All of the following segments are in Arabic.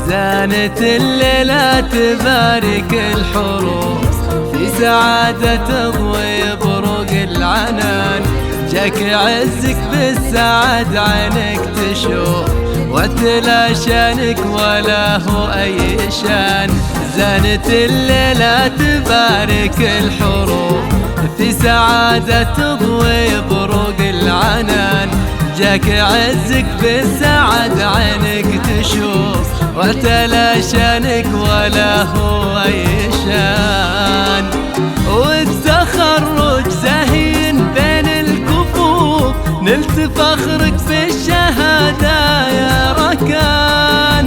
زانت الليلة تبارك الحروف، في سعادة تضوي بروق العنان. جاك عزك بالسعد عينك تشوف، وتلا شانك ولا هو أي شان. زانت الليلة تبارك الحروف، في سعادة تضوي بروق العنان. جاك عزك بالسعد عينك تشوف، وتلا شانك ولا هو أي شان. والتخرج زهين بين الكفوف، نلت فخرك بالشهادة يا ركان.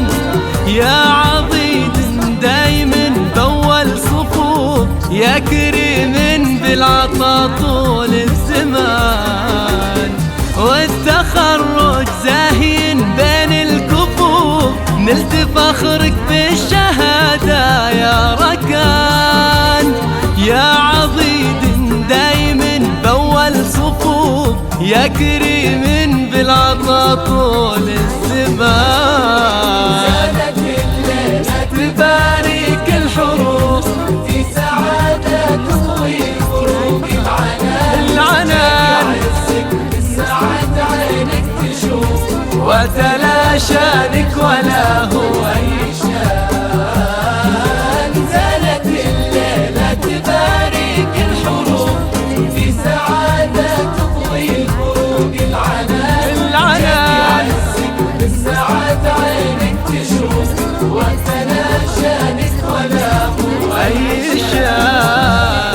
يا عضيد دايم بأول صفوف، يا كريم بالعطا طول الزمان. والتخرج زاهين بين الكفوف، نلت فخرك بالشهادة يا ركان. يا عضيد دايم بأول صفوف، يا كريم بالعطا طول الزمان. زادت الليلة تبارك الحروف، في سعادة تضوي بروق العنان. عزك بالسعد عينك تشوف، وتلا شانك ولا هو أي شان. زادت الليلة تبارك الحروف، في سعادة تضوي بروق العنان. عزك بالسعد عينك تشوف، وتلا شانك ولا هو أي شان.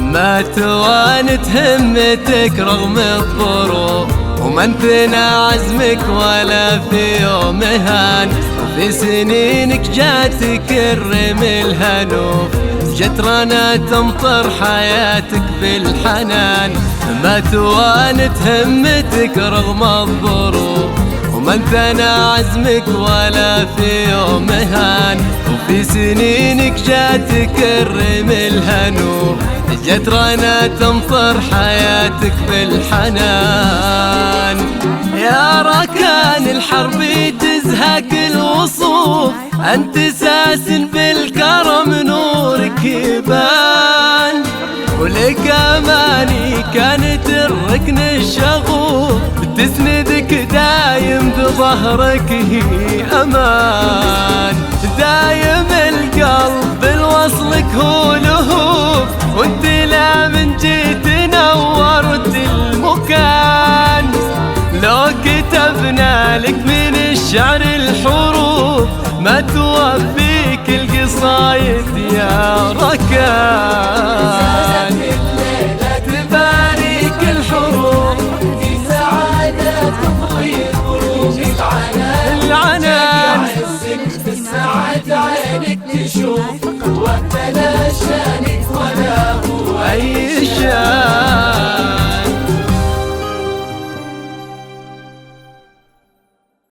ما توانت همتك رغم الظروف، وما انثنى عزمك ولا في يوم هان. وفي سنينك جاتك الرم الهنوف، جترنا تمطر حياتك بالحنان. ما توانت همتك رغم الظروف، وما انثنى عزمك ولا في يوم هان. وفي سنينك جاتك الرم الهنوف، جترنا تمطر حياتك بالحنان. يا ركان الحرب تزهق الوصوف، أنت ساس بالكرم نورك يبان. ولك أماني كانت الركن الشغوف، تسندك دايم بظهرك هي أمان. دايم القلب بالوصلك هو لهوف، وانت لا من جيت نورت المكان. لو كتبنا لك من الشعر الحروف، ما توفيك القصايد يا ركان.